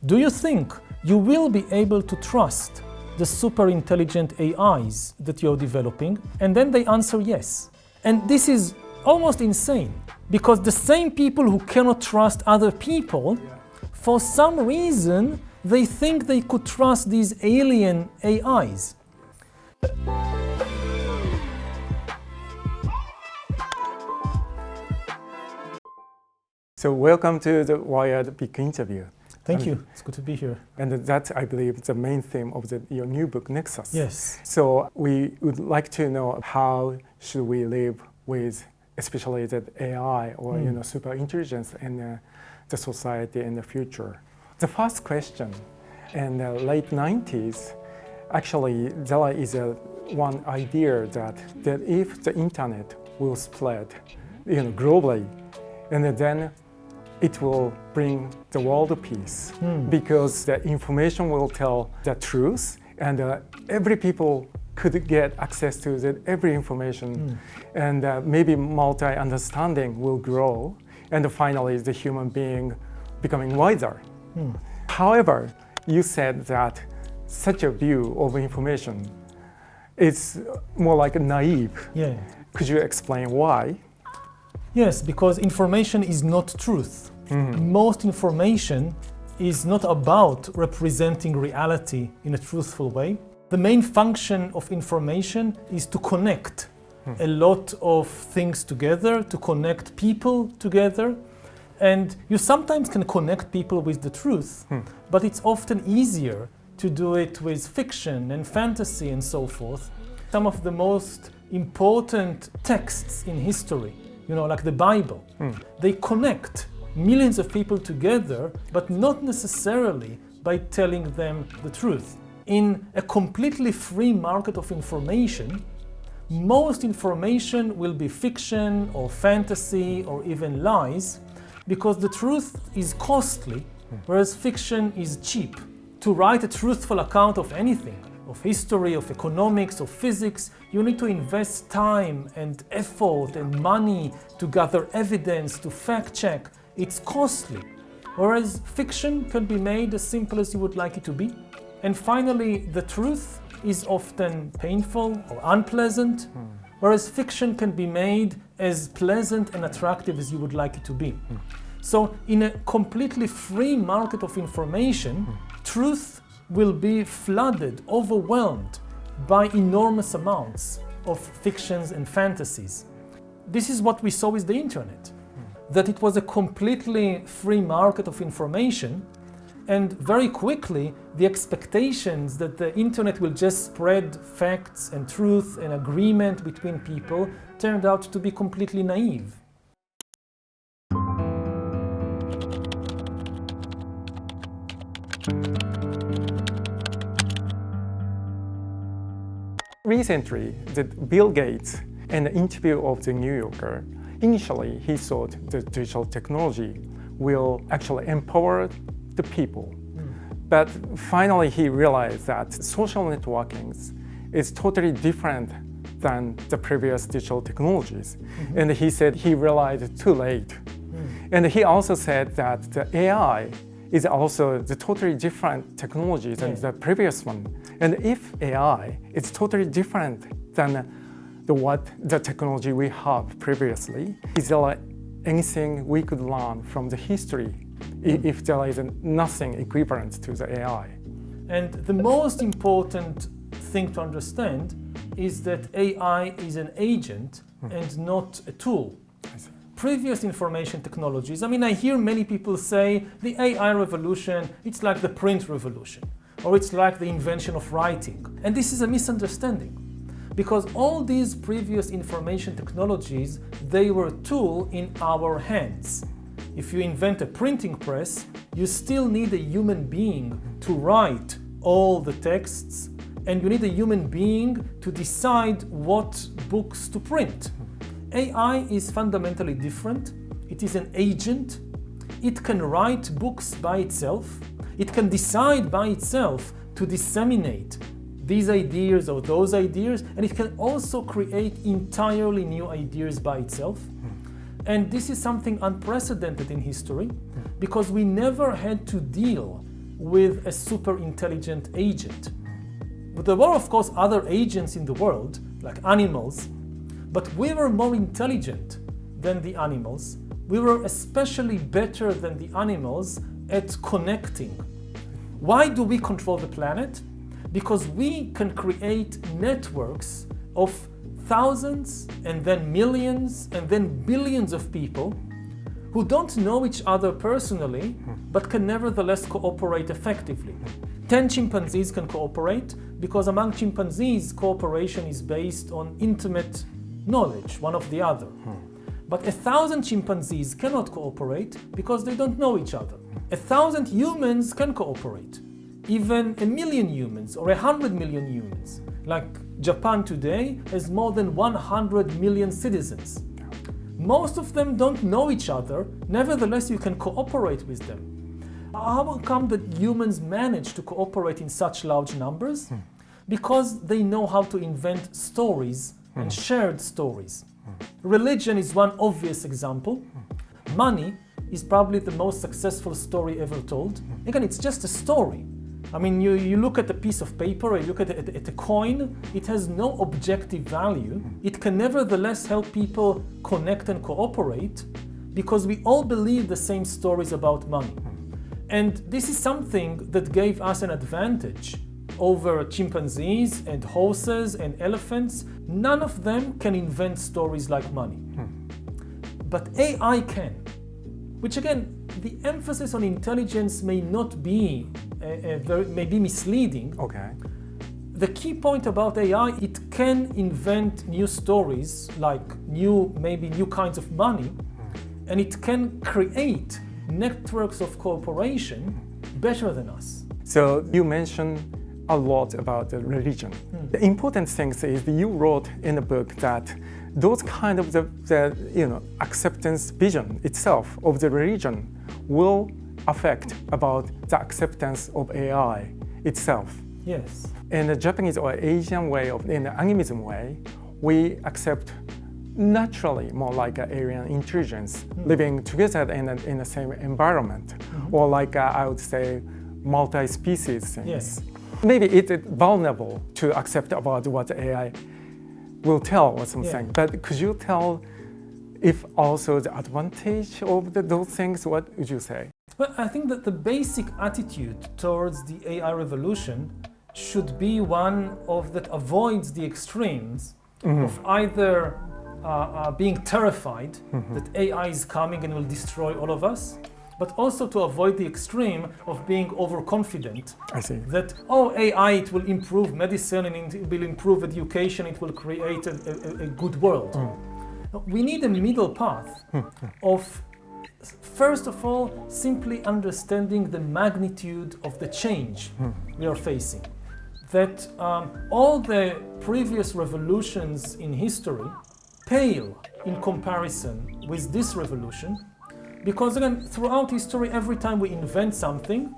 Do you think you will be able to trust the super intelligent AIs that you're developing? And then they answer yes. And this is almost insane, because the same people who cannot trust other people, for some reason, they think they could trust these alien AIs. So welcome to the Wired Big Interview. Thank you. It's good to be here. And that, I believe, is the main theme of your new book, Nexus. Yes. So we would like to know how should we live with, especially the AI or super intelligence in the society in the future. The first question, in the late 90s, actually there is one idea that if the internet will spread, globally, and then it will bring the world peace because the information will tell the truth, and every people could get access to every information, and maybe multi-understanding will grow, and finally the human being becoming wiser. However, you said that such a view of information is more like naive. Yeah. Could you explain why? Yes, because information is not truth. Most information is not about representing reality in a truthful way. The main function of information is to connect a lot of things together, to connect people together. And you sometimes can connect people with the truth, but it's often easier to do it with fiction and fantasy and so forth. Some of the most important texts in history, like the Bible, they connect millions of people together, but not necessarily by telling them the truth. In a completely free market of information, most information will be fiction or fantasy or even lies, because the truth is costly, whereas fiction is cheap. To write a truthful account of anything, of history, of economics, of physics, you need to invest time and effort and money to gather evidence, to fact check. It's costly, whereas fiction can be made as simple as you would like it to be. And finally, the truth is often painful or unpleasant, whereas fiction can be made as pleasant and attractive as you would like it to be. So in a completely free market of information, truth will be flooded, overwhelmed by enormous amounts of fictions and fantasies. This is what we saw with the internet, that it was a completely free market of information, and very quickly the expectations that the internet will just spread facts and truth and agreement between people turned out to be completely naive. Recently, Bill Gates, in an interview of the New Yorker, initially he thought the digital technology will actually empower the people. But finally he realized that social networking is totally different than the previous digital technologies. And he said he realized too late. And he also said that the AI is also the totally different technology than the previous one. And if AI is totally different than the technology we have previously, is there anything we could learn from the history if there is nothing equivalent to the AI? And the most important thing to understand is that AI is an agent and not a tool. Previous information technologies, I hear many people say the AI revolution, it's like the print revolution, or it's like the invention of writing. And this is a misunderstanding, because all these previous information technologies, they were a tool in our hands. If you invent a printing press, you still need a human being to write all the texts, and you need a human being to decide what books to print. AI is fundamentally different. It is an agent. It can write books by itself. It can decide by itself to disseminate these ideas or those ideas, and it can also create entirely new ideas by itself. And this is something unprecedented in history, because we never had to deal with a super intelligent agent. But there were, of course, other agents in the world, like animals, but we were more intelligent than the animals. We were especially better than the animals at connecting. Why do we control the planet? Because we can create networks of thousands and then millions and then billions of people who don't know each other personally, but can nevertheless cooperate effectively. 10 chimpanzees can cooperate because among chimpanzees, cooperation is based on intimate knowledge, one of the other. But 1,000 chimpanzees cannot cooperate because they don't know each other. 1,000 humans can cooperate. Even 1,000,000 humans or 100 million humans. Like Japan today has more than 100 million citizens. Most of them don't know each other, nevertheless you can cooperate with them. How come that humans manage to cooperate in such large numbers? Because they know how to invent stories and shared stories. Religion is one obvious example. Money is probably the most successful story ever told. Again, it's just a story. I mean, you look at a piece of paper, or you look at a coin, it has no objective value. It can nevertheless help people connect and cooperate because we all believe the same stories about money. And this is something that gave us an advantage over chimpanzees and horses and elephants. None of them can invent stories like money. But AI can, which again, the emphasis on intelligence may not be may be misleading. Okay. The key point about AI, it can invent new stories, like maybe new kinds of money, and it can create networks of cooperation better than us. So you mentioned a lot about the religion. The important thing is you wrote in the book that those kind of the acceptance vision itself of the religion will affect about the acceptance of AI itself. Yes. In the Japanese or Asian way, in the animism way, we accept naturally more like an alien intelligence living together in the same environment, or like I would say multi-species things. Yes. Maybe it's vulnerable to accept about what AI will tell or something. But could you tell if also the advantage of those things? What would you say? Well, I think that the basic attitude towards the AI revolution should be one that avoids the extremes of either being terrified that AI is coming and will destroy all of us, but also to avoid the extreme of being overconfident. I see. That, AI, it will improve medicine and it will improve education, it will create a good world. We need a middle path of, first of all, simply understanding the magnitude of the change we are facing. That all the previous revolutions in history pale in comparison with this revolution, because again, throughout history, every time we invent something,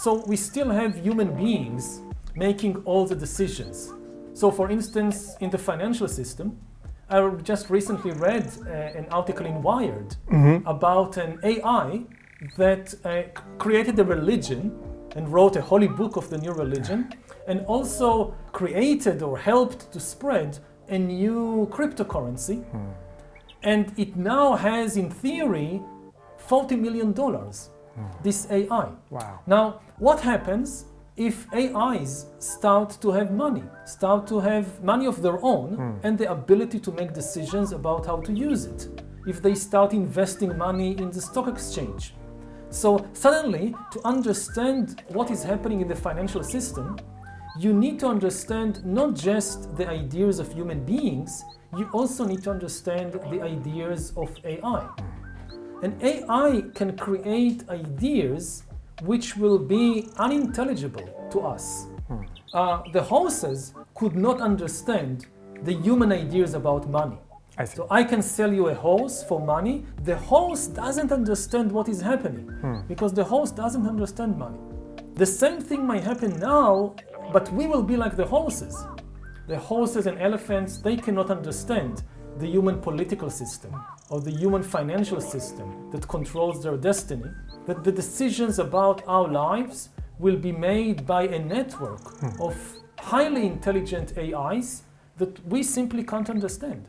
so we still have human beings making all the decisions. So for instance, in the financial system, I just recently read an article in Wired about an AI that created a religion and wrote a holy book of the new religion, and also created or helped to spread a new cryptocurrency. And it now has, in theory, $40 million, this AI. Wow. Now, what happens if AIs start to have money of their own and the ability to make decisions about how to use it? If they start investing money in the stock exchange. So suddenly, to understand what is happening in the financial system, you need to understand not just the ideas of human beings, you also need to understand the ideas of AI. And AI can create ideas which will be unintelligible to us. The horses could not understand the human ideas about money. So I can sell you a horse for money. The horse doesn't understand what is happening because the horse doesn't understand money. The same thing might happen now, but we will be like the horses. The horses and elephants, they cannot understand the human political system or the human financial system that controls their destiny, that the decisions about our lives will be made by a network of highly intelligent AIs that we simply can't understand.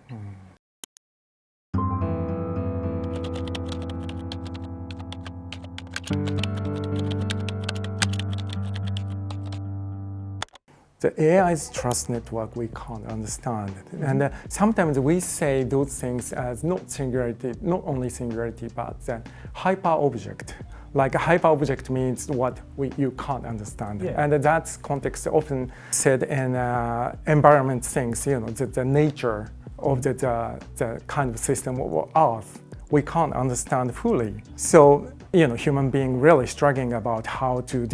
The AI's trust network we can't understand. And sometimes we say those things as not singularity, not only singularity, but hyper-object. Like a hyper-object means what you can't understand. Yeah. And that's context often said in environment things, the nature of the kind of system of Earth we can't understand fully. So, human being really struggling about how to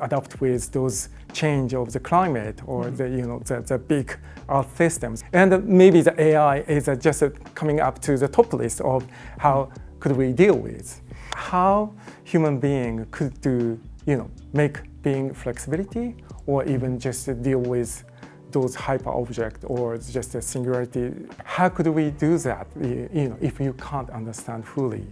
adapt with those change of the climate or the big Earth systems. And maybe the AI is just coming up to the top list of how could we deal with. How human being could do, make being flexibility or even just deal with those hyper-object or just a singularity. How could we do that, if you can't understand fully?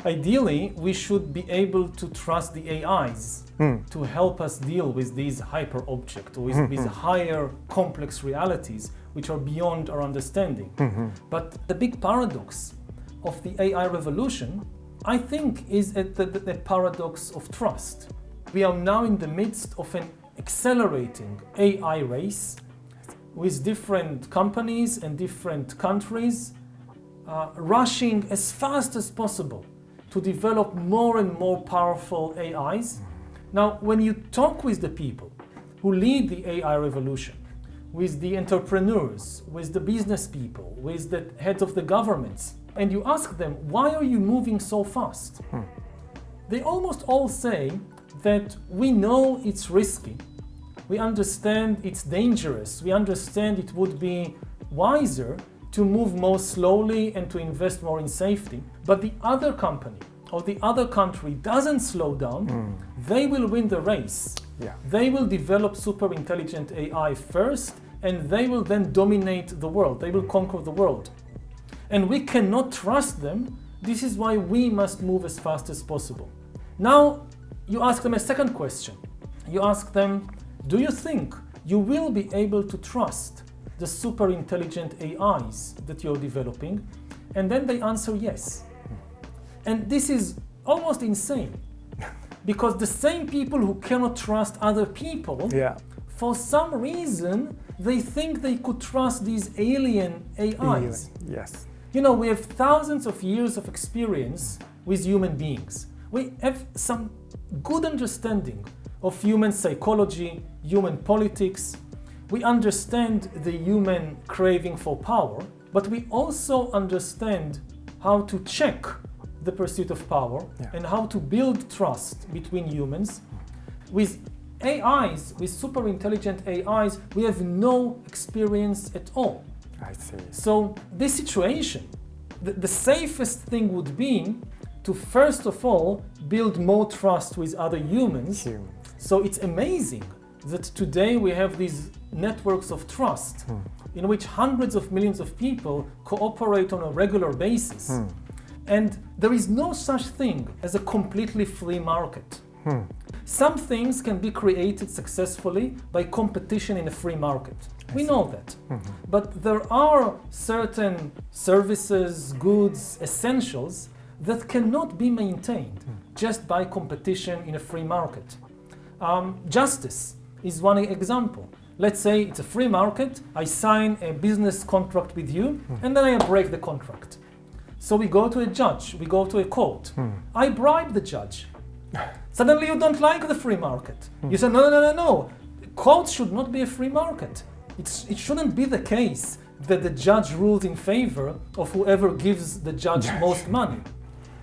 Ideally, we should be able to trust the AIs to help us deal with these hyper-objects, with these higher complex realities which are beyond our understanding. But the big paradox of the AI revolution, I think, is the paradox of trust. We are now in the midst of an accelerating AI race with different companies and different countries rushing as fast as possible to develop more and more powerful AIs. Now, when you talk with the people who lead the AI revolution, with the entrepreneurs, with the business people, with the heads of the governments, and you ask them, why are you moving so fast? They almost all say that we know it's risky, we understand it's dangerous, we understand it would be wiser to move more slowly and to invest more in safety, but the other company or the other country doesn't slow down, they will win the race. Yeah. They will develop super intelligent AI first, and they will then dominate the world, they will conquer the world. And we cannot trust them. This is why we must move as fast as possible. Now, you ask them a second question. You ask them, do you think you will be able to trust the super intelligent AIs that you're developing? And then they answer yes. And this is almost insane because the same people who cannot trust other people, for some reason, they think they could trust these alien AIs. Yes. We have thousands of years of experience with human beings. We have some good understanding of human psychology, human politics. We understand the human craving for power, but we also understand how to check the pursuit of power and how to build trust between humans. With AIs, with super intelligent AIs, we have no experience at all. I see. So this situation, the safest thing would be to first of all build more trust with other humans. So it's amazing that today we have these networks of trust in which hundreds of millions of people cooperate on a regular basis. And there is no such thing as a completely free market. Some things can be created successfully by competition in a free market. We know that. But there are certain services, goods, essentials that cannot be maintained just by competition in a free market. Justice is one example. Let's say it's a free market, I sign a business contract with you, and then I break the contract. So we go to a judge, we go to a court. I bribe the judge. Suddenly you don't like the free market. You say, no. Courts should not be a free market. It shouldn't be the case that the judge rules in favor of whoever gives the judge most money.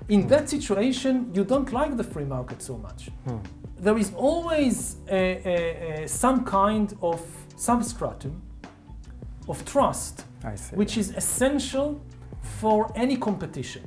In that situation, you don't like the free market so much. There is always some kind of substratum of trust, which is essential for any competition.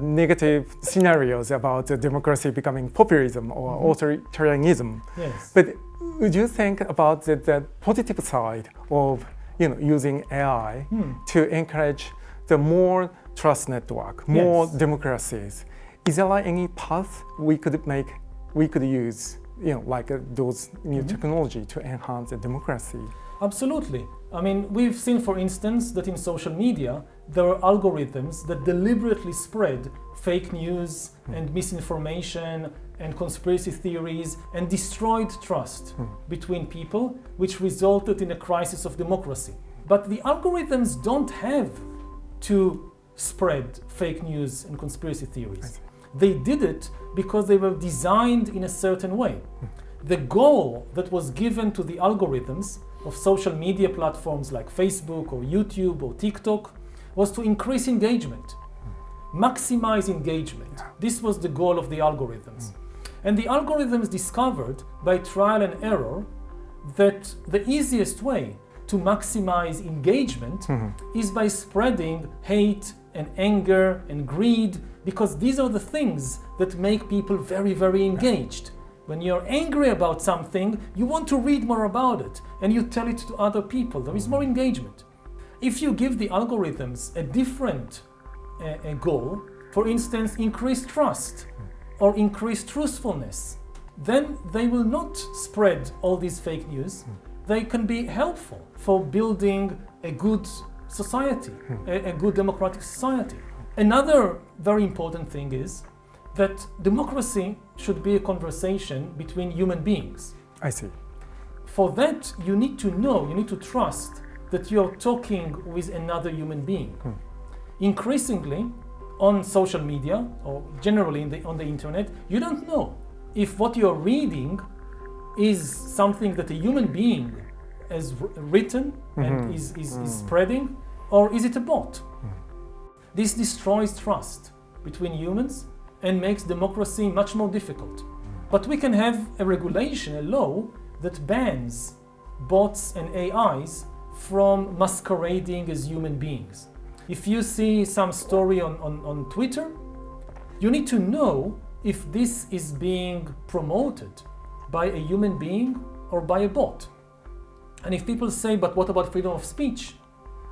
Negative scenarios about democracy becoming populism or authoritarianism. Yes. But would you think about the positive side of using AI to encourage the more trust network, more Yes. democracies. Is there any path we could use, like those new technology to enhance the democracy? Absolutely. I mean, we've seen, for instance, that in social media, there are algorithms that deliberately spread fake news and misinformation and conspiracy theories and destroyed trust between people, which resulted in a crisis of democracy. But the algorithms don't have to spread fake news and conspiracy theories. They did it because they were designed in a certain way. The goal that was given to the algorithms of social media platforms like Facebook or YouTube or TikTok was to increase engagement, maximize engagement. This was the goal of the algorithms. And the algorithms discovered by trial and error that the easiest way to maximize engagement is by spreading hate and anger and greed, because these are the things that make people very, very engaged. When you're angry about something, you want to read more about it and you tell it to other people. There is more engagement. If you give the algorithms a different goal, for instance, increase trust or increase truthfulness, then they will not spread all these fake news. They can be helpful for building a good society, a good democratic society. Another very important thing is that democracy should be a conversation between human beings. I see. For that, you need to know, you need to trust that you're talking with another human being. Increasingly, on social media, or generally on the internet, you don't know if what you're reading is something that a human being has written and is spreading, or is it a bot? This destroys trust between humans and makes democracy much more difficult. But we can have a regulation, a law, that bans bots and AIs from masquerading as human beings. If you see some story on Twitter, you need to know if this is being promoted by a human being or by a bot. And if people say, but what about freedom of speech?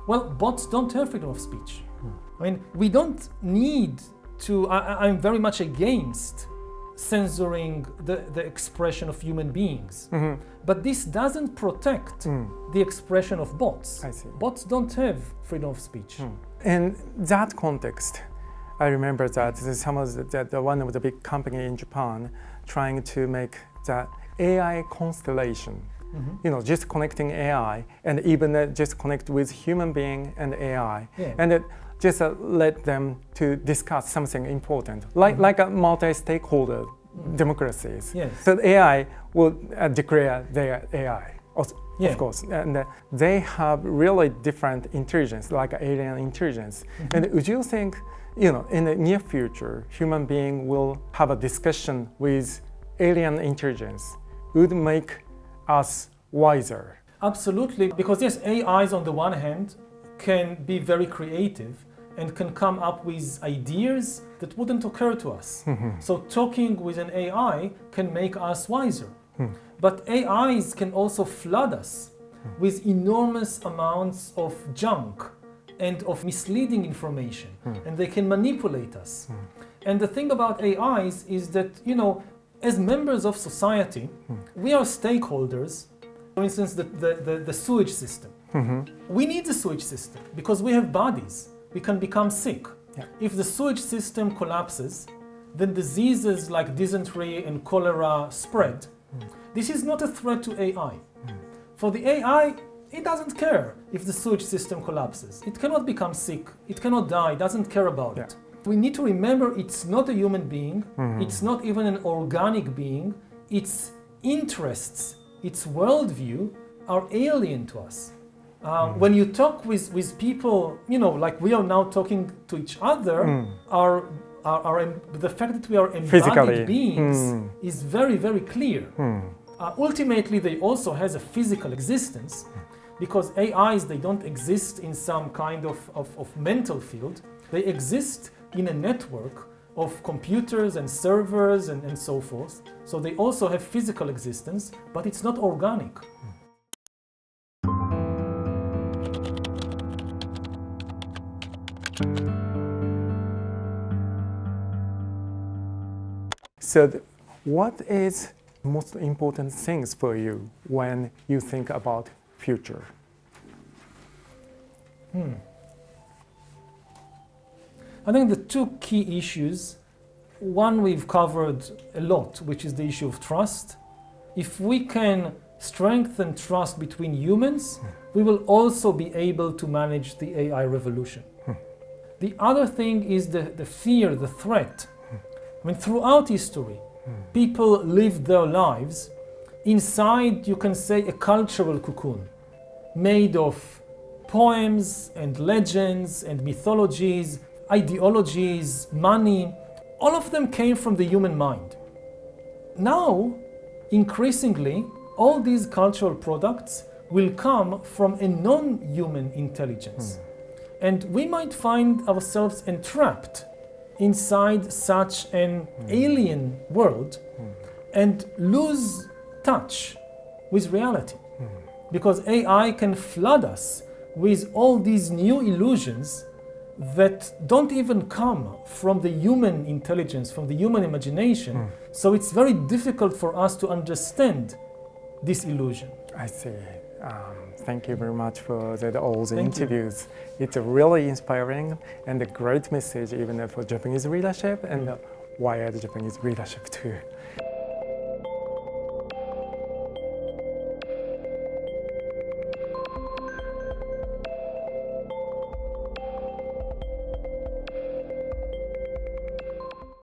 Well, bots don't have freedom of speech. I mean, we don't need to, I'm very much against censoring the expression of human beings. But this doesn't protect the expression of bots. I see. Bots don't have freedom of speech. In that context, I remember that one of the big company in Japan trying to make the AI constellation, just connecting AI and even just connect with human being and AI, and just let them to discuss something important, like a multi-stakeholder democracies. Yes. So the AI will declare their AI, of course, and they have really different intelligence, like alien intelligence. And would you think, in the near future, human being will have a discussion with alien intelligence would make us wiser? Absolutely, because yes, AIs on the one hand can be very creative and can come up with ideas that wouldn't occur to us. So talking with an AI can make us wiser. But AIs can also flood us with enormous amounts of junk and of misleading information, and they can manipulate us. And the thing about AIs is that, as members of society, we are stakeholders. For instance, the sewage system. We need the sewage system because we have bodies. We can become sick. If the sewage system collapses, then diseases like dysentery and cholera spread. This is not a threat to AI. For the AI, it doesn't care if the sewage system collapses. It cannot become sick. It cannot die. It doesn't care about it. We need to remember it's not a human being. It's not even an organic being. Its interests, its worldview are alien to us. When you talk with people, like we are now talking to each other, the fact that we are embodied beings is very, very clear. Ultimately, they also has a physical existence, because AIs, they don't exist in some kind of mental field. They exist in a network of computers and servers and so forth. So they also have physical existence, but it's not organic. So, what is most important things for you when you think about future? I think the two key issues, one we've covered a lot, which is the issue of trust. If we can strengthen trust between humans, we will also be able to manage the AI revolution. The other thing is the fear, the threat. I mean, throughout history, people lived their lives inside, you can say, a cultural cocoon made of poems and legends and mythologies, ideologies, money. All of them came from the human mind. Now, increasingly, all these cultural products will come from a non-human intelligence. And we might find ourselves entrapped inside such an alien world and lose touch with reality. Because AI can flood us with all these new illusions that don't even come from the human intelligence, from the human imagination. So it's very difficult for us to understand this illusion. I see. Thank you very much for all the Thank interviews. It's really inspiring and a great message even for Japanese readership and wired Japanese readership too.